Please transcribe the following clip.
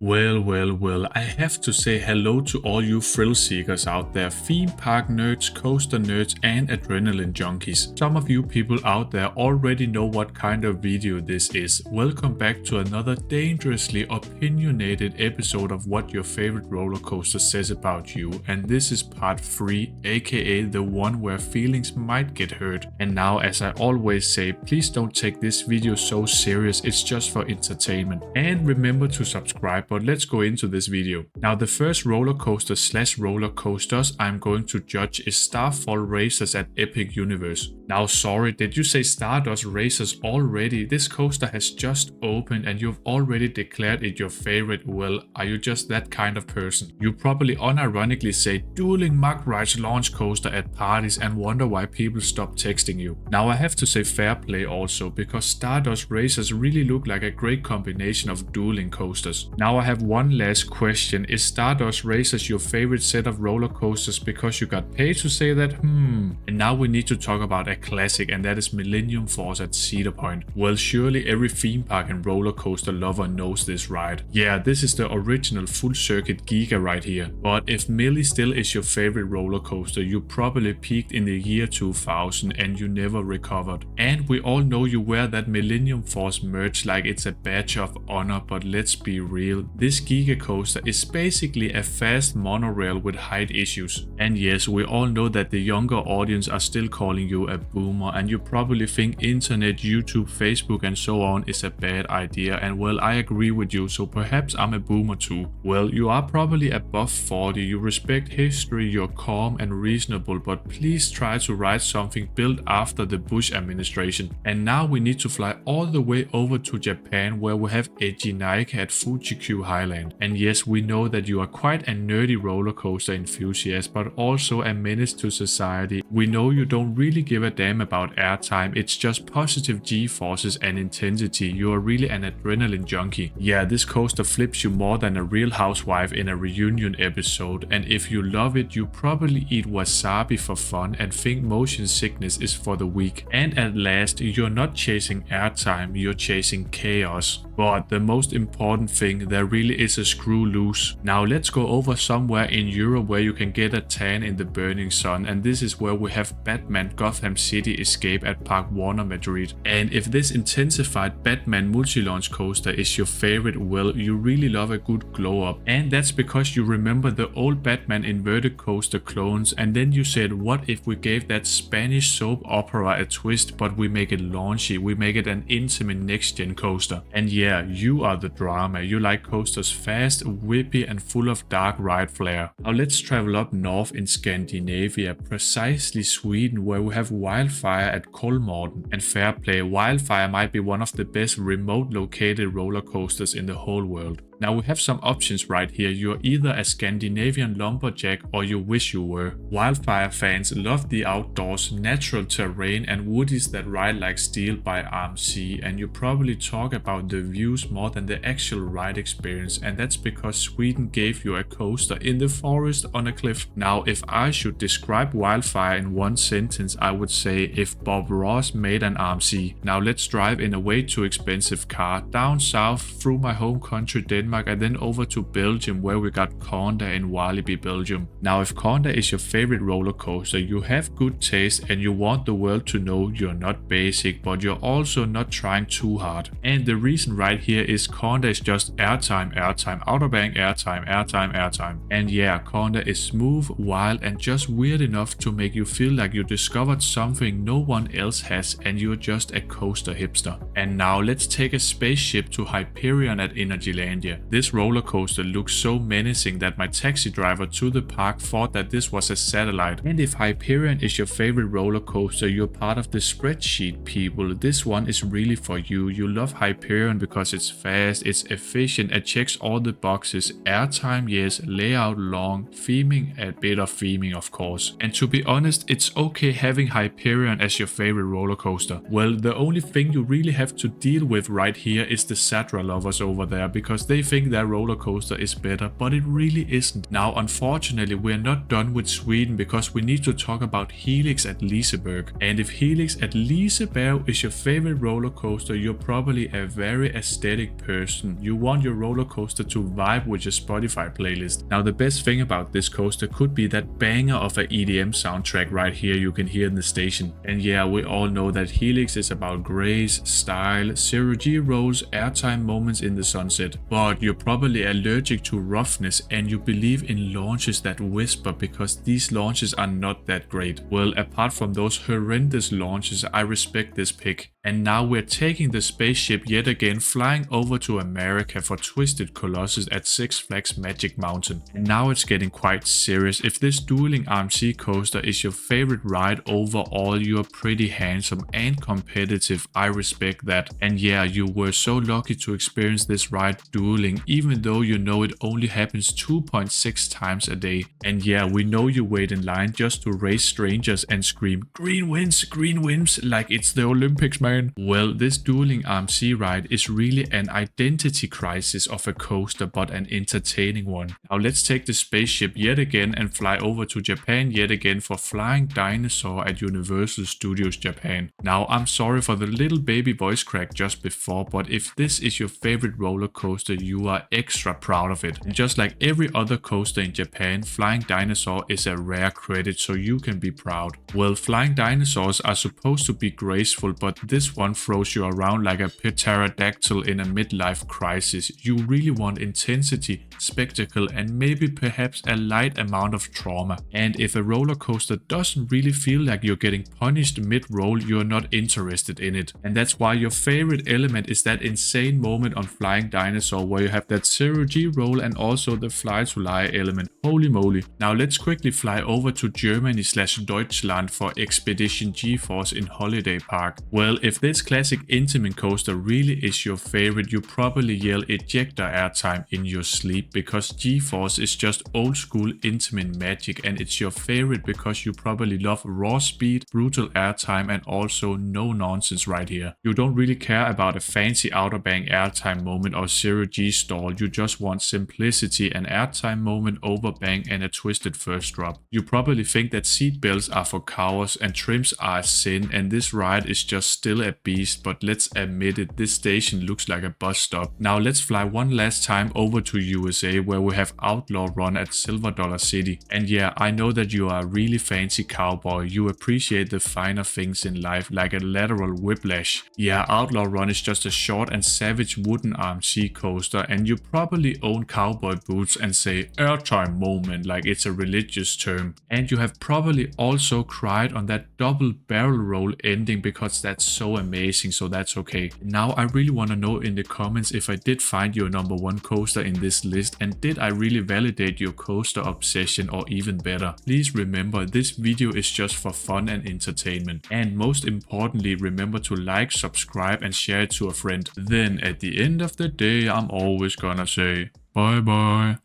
Well, I have to say hello to all you thrill seekers out there, theme park nerds, coaster nerds, and adrenaline junkies. Some of you people out there already know what kind of video this is. Welcome back to another dangerously opinionated episode of what your favorite roller coaster says about you, and this is part 3, aka the one where feelings might get hurt. And now, as I always say, please don't take this video so serious, it's just for entertainment. And remember to subscribe. But let's go into this video. Now, the first roller coaster / roller coasters I'm going to judge is Starfall Racers at Epic Universe. Now, sorry, did you say Stardust Racers already? This coaster has just opened and you've already declared it your favorite. Well, are you just that kind of person? You probably unironically say dueling mug rides launch coaster at parties and wonder why people stop texting you. Now, I have to say fair play also, because Stardust Racers really look like a great combination of dueling coasters. Now, I have one last question. Is Stardust Racers your favorite set of roller coasters because you got paid to say that? And now we need to talk about a classic, and that is Millennium Force at Cedar Point. Well, surely every theme park and roller coaster lover knows this ride. Yeah, this is the original full circuit giga right here. But if Millie still is your favorite roller coaster, you probably peaked in the year 2000 and you never recovered. And we all know you wear that Millennium Force merch like it's a badge of honor, but let's be real. This giga coaster is basically a fast monorail with height issues. And yes, we all know that the younger audience are still calling you a boomer, and you probably think internet, YouTube, Facebook and so on is a bad idea, and well, I agree with you, so perhaps I'm a boomer too. Well, you are probably above 40, you respect history, you're calm and reasonable, but please try to write something built after the Bush administration. And now we need to fly all the way over to Japan, where we have Edgy Nike at Fuji-Q Highland. And yes, we know that you are quite a nerdy roller coaster enthusiast, but also a menace to society. We know you don't really give a damn about airtime, it's just positive G-forces and intensity. You are really an adrenaline junkie. Yeah, this coaster flips you more than a Real Housewife in a reunion episode, and if you love it, you probably eat wasabi for fun and think motion sickness is for the weak. And at last, you're not chasing airtime, you're chasing chaos. But the most important thing, there really is a screw loose. Now let's go over somewhere in Europe where you can get a tan in the burning sun, and this is where we have Batman Gotham City Escape at Parque Madrid. And if this intensified Batman multi-launch coaster is your favorite, well, you really love a good glow up. And that's because you remember the old Batman inverted coaster clones, and then you said, what if we gave that Spanish soap opera a twist, but we make it launchy, we make it an intimate next-gen coaster. And yeah, you are the drama, you like coasters fast, whippy and full of dark ride flair. Now let's travel up north in Scandinavia, precisely Sweden, where we have Wildfire at Kolmården. And fair play, Wildfire might be one of the best remote located roller coasters in the whole world. Now we have some options right here. You're either a Scandinavian lumberjack or you wish you were. Wildfire fans love the outdoors, natural terrain and woodies that ride like steel by RMC, and you probably talk about the views more than the actual ride experience, and that's because Sweden gave you a coaster in the forest on a cliff. Now if I should describe Wildfire in one sentence, I would say if Bob Ross made an RMC. Now let's drive in a way too expensive car down south through my home country Denmark, and then over to Belgium, where we got Kondaa in Walibi, Belgium. Now if Kondaa is your favorite roller coaster, you have good taste and you want the world to know you're not basic, but you're also not trying too hard. And the reason right here is Kondaa is just airtime, Outer Bank airtime. And yeah, Kondaa is smooth, wild and just weird enough to make you feel like you discovered something no one else has and you're just a coaster hipster. And now let's take a spaceship to Hyperion at Energylandia. This roller coaster looks so menacing that my taxi driver to the park thought that this was a satellite. And if Hyperion is your favorite roller coaster, you're part of the spreadsheet people. This one is really for you. You love Hyperion because it's fast, it's efficient, it checks all the boxes. Airtime, yes, layout long, theming, a bit of theming of course. And to be honest, it's okay having Hyperion as your favorite roller coaster. Well, the only thing you really have to deal with right here is the Cedar lovers over there, because they think their roller coaster is better, but it really isn't. Now, unfortunately, we're not done with Sweden because we need to talk about Helix at Liseberg. And if Helix at Liseberg is your favorite roller coaster, you're probably a very aesthetic person. You want your roller roller coaster to vibe with your Spotify playlist. Now the best thing about this coaster could be that banger of a EDM soundtrack right here you can hear in the station. And yeah, we all know that Helix is about grace, style, zero-G rolls, airtime moments in the sunset. But you're probably allergic to roughness and you believe in launches that whisper because these launches are not that great. Well, apart from those horrendous launches, I respect this pick. And now we're taking the spaceship yet again, flying over to America for Twisted Colossus at Six Flags Magic Mountain. And now it's getting quite serious. If this dueling RMC coaster is your favorite ride overall, you're pretty handsome and competitive. I respect that. And yeah, you were so lucky to experience this ride dueling, even though you know it only happens 2.6 times a day. And yeah, we know you wait in line just to race strangers and scream, green wins, like it's the Olympics, man. Well, this dueling RMC ride is really an identity crisis of a coaster, but an entertaining one. Now let's take the spaceship yet again and fly over to Japan yet again for Flying Dinosaur at Universal Studios Japan. Now I'm sorry for the little baby voice crack just before, but if this is your favorite roller coaster, you are extra proud of it. And just like every other coaster in Japan, Flying Dinosaur is a rare credit, so you can be proud. Well, flying dinosaurs are supposed to be graceful, but this one throws you around like a pterodactyl in a midlife crisis. You really want intensity, spectacle, and maybe perhaps a light amount of trauma. And if a roller coaster doesn't really feel like you're getting punished mid-roll, you're not interested in it. And that's why your favorite element is that insane moment on Flying Dinosaur where you have that zero-G roll and also the fly to lie element. Holy moly. Now let's quickly fly over to Germany/Deutschland for Expedition GeForce in Holiday Park. Well, if this classic Intamin coaster really is your favorite, you probably yell ejector airtime in your sleep because GeForce is just old school Intamin magic, and it's your favorite because you probably love raw speed, brutal airtime, and also no nonsense right here. You don't really care about a fancy outer bank airtime moment or zero-G stall, you just want simplicity, an airtime moment, overbank, and a twisted first drop. You probably think that seat belts are for cowards and trims are a sin, and this ride is just still a beast, but let's admit it, this station looks like a bus stop. Now let's fly one last time over to USA where we have Outlaw run at Silver Dollar City. And yeah, I know that you are a really fancy cowboy, you appreciate the finer things in life like a lateral whiplash. Yeah, Outlaw run is just a short and savage wooden RMC coaster, and you probably own cowboy boots and say airtime moment like it's a religious term. And you have probably also cried on that double barrel roll ending because that's so amazing, so that's okay. Now I really want to know in the comments if I did find your number one coaster in this list, and did I really validate your coaster obsession, or even better. Please remember, this video is just for fun and entertainment. And most importantly, remember to like, subscribe, and share it to a friend. Then at the end of the day, I'm always gonna say bye bye.